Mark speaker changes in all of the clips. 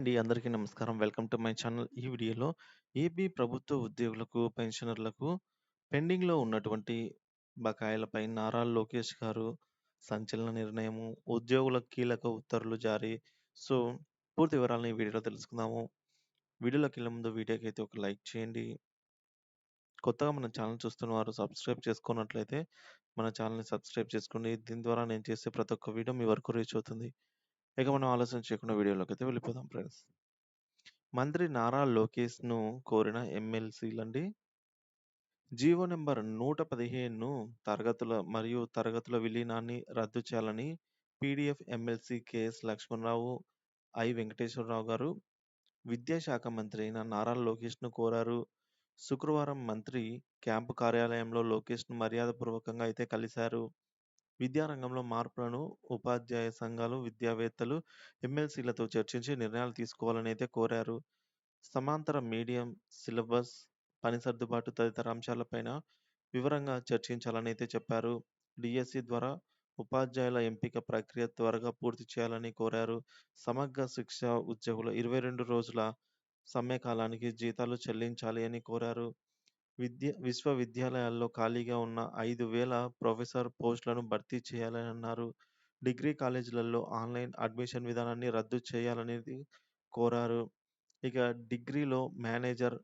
Speaker 1: అందరికీ నమస్కారం. Welcome to my channel. ఈ వీడియోలో ఏపీ ప్రభుత్వ ఉద్యోగులకు, పెన్షనర్లకు పెండింగ్‌లో ఉన్నటువంటి బకాయిలపై నారా లోకేష్ గారు సంచలన నిర్ణయము, ఉద్యోగులకు కీలక ఉత్తర్వులు జారీ. సో, పూర్తి వివరాలను ఈ వీడియోలో తెలుసుకుందాము. వీడియోలోకెళ్ళే ముందు వీడియోకైతే ఒక లైక్ చేయండి. కొత్తగా మన ఛానల్ చూస్తున్న వారు సబ్స్క్రైబ్ చేసుకున్నట్లయితే మన ఛానల్‌ని సబ్స్క్రైబ్ చేసుకోండి. దీని ద్వారా నేను చేసే ప్రతి ఒక్క వీడియో మీ వరకు రీచ్ అవుతుంది. ఇక మనం ఆలస్యం చేయకుండా వీడియోలోకైతే వెళ్ళిపోదాం ఫ్రెండ్స్. మంత్రి నారా లోకేష్‌ను కోరిన ఎమ్మెల్సీలండి. జీవో నంబర్ 115ను తరగతుల విలీనాన్ని రద్దు చేయాలని PDF MLC KS Lakshmanarao, Venkateswararao గారు విద్యాశాఖ మంత్రి అయిన నారా లోకేష్‌ను కోరారు. శుక్రవారం మంత్రి క్యాంపు కార్యాలయంలో లోకేష్‌ను మర్యాదపూర్వకంగా అయితే కలిశారు. విద్యారంగంలో మార్పులను ఉపాధ్యాయ సంఘాలు, విద్యావేత్తలు, ఎమ్మెల్సీలతో చర్చించి నిర్ణయాలు తీసుకోవాలని అయితే కోరారు. సమాంతర మీడియం, సిలబస్, పని సర్దుబాటు తదితర అంశాలపైన వివరంగా చర్చించాలనైతే చెప్పారు. డీఎస్సీ ద్వారా ఉపాధ్యాయుల ఎంపిక ప్రక్రియ త్వరగా పూర్తి చేయాలని కోరారు. సమగ్ర శిక్ష ఉద్యోగుల 22 రోజుల సమ్మె కాలానికి జీతాలు చెల్లించాలి అని కోరారు. విశ్వవిద్యాలయాల్లో ఖాళీగా ఉన్న 5,000 ప్రొఫెసర్ పోస్టులను భర్తీ చేయాలని అన్నారు. డిగ్రీ కాలేజీలలో ఆన్‌లైన్ అడ్మిషన్ విధానాన్ని రద్దు చేయాలనేది కోరారు. ఇక డిగ్రీలో మేజర్,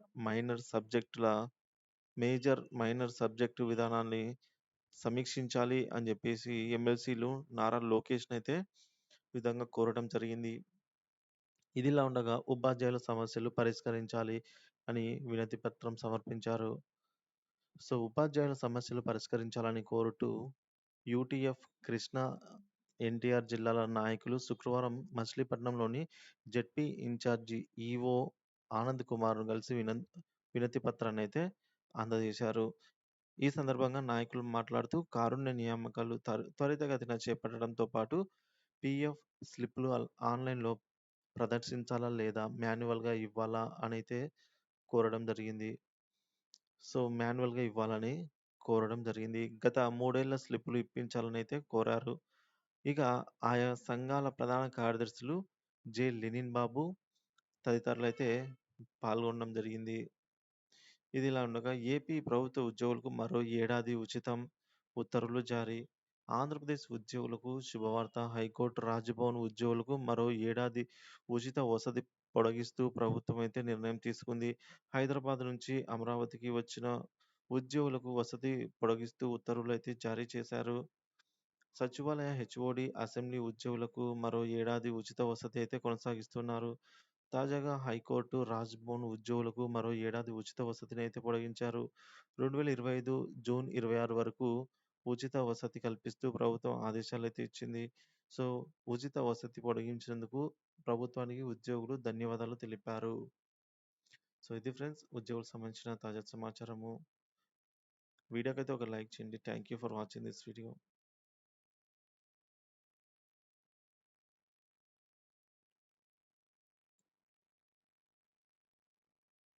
Speaker 1: మైనర్ సబ్జెక్టు విధానాన్ని సమీక్షించాలి అని జెప్పేసి ఎమ్మెల్సీలు నారా లోకేష్‌నైతే ఈ విధంగా కోరడం జరిగింది. ఇదిలా ఉండగా ఉపాధ్యాయుల సమస్యలు పరిష్కరించాలి అని వినతి పత్రం సమర్పించారు. సో, ఉపాధ్యాయుల సమస్యలు పరిష్కరించాలని కోరుతూ యూటీఎఫ్ కృష్ణా, ఎన్టీఆర్ జిల్లాల నాయకులు శుక్రవారం మచిలీపట్నంలోని జెడ్పీ ఇన్ఛార్జి ఈవో ఆనంద్ కుమార్‌ను కలిసి వినతి పత్రాన్నయితే అందజేశారు. ఈ సందర్భంగా నాయకులు మాట్లాడుతూ కారుణ్య నియామకాలు త్వరితగతిన చేపట్టడంతో పాటు పీఎఫ్ స్లిప్‌లు ఆన్‌లైన్‌లో ప్రదర్శించాలా లేదా మాన్యువల్‌గా ఇవ్వాలా అనైతే కోరడం జరిగింది. సో, మాన్యువల్‌గా ఇవ్వాలని కోరడం జరిగింది. గత 3 ఏళ్ల స్లిప్పులు ఇప్పించాలనైతే కోరారు. ఇక ఆయా సంఘాల ప్రధాన కార్యదర్శులు లెనిన్ బాబు తదితరులైతే పాల్గొనడం జరిగింది. ఇదిలా ఉండగా ఏపీ ప్రభుత్వ ఉద్యోగులకు మరో ఏడాది ఉచితం ఉత్తర్వులు జారీ. ఆంధ్రప్రదేశ్ ఉద్యోగులకు శుభవార్త. హైకోర్టు, రాజ్‌భవన్ ఉద్యోగులకు మరో ఏడాది ఉచిత వసతి పొడిగిస్తూ ప్రభుత్వం అయితే నిర్ణయం తీసుకుంది. హైదరాబాద్ నుంచి అమరావతికి వచ్చిన ఉద్యోగులకు వసతి పొడిగిస్తూ ఉత్తర్వులైతే జారీ చేశారు. సచివాలయ హెచ్ఓడి, అసెంబ్లీ ఉద్యోగులకు మరో ఏడాది ఉచిత వసతి అయితే కొనసాగిస్తున్నారు. తాజాగా హైకోర్టు, రాజ్‌భవన్ ఉద్యోగులకు మరో ఏడాది ఉచిత వసతిని అయితే పొడిగించారు. 2025 జూన్ 26 వరకు ఉచిత వసతి కల్పిస్తూ ప్రభుత్వం ఆదేశాలైతే ఇచ్చింది. సో, ఉచిత వసతి పొడిగించినందుకు ప్రభుత్వానికి ఉద్యోగులు ధన్యవాదాలు తెలిపారు. సో, ఇది ఫ్రెండ్స్ ఉద్యోగులకు సంబంధించిన తాజా సమాచారము. వీడియోకైతే ఒక లైక్ చేయండి. Thank you for watching this video.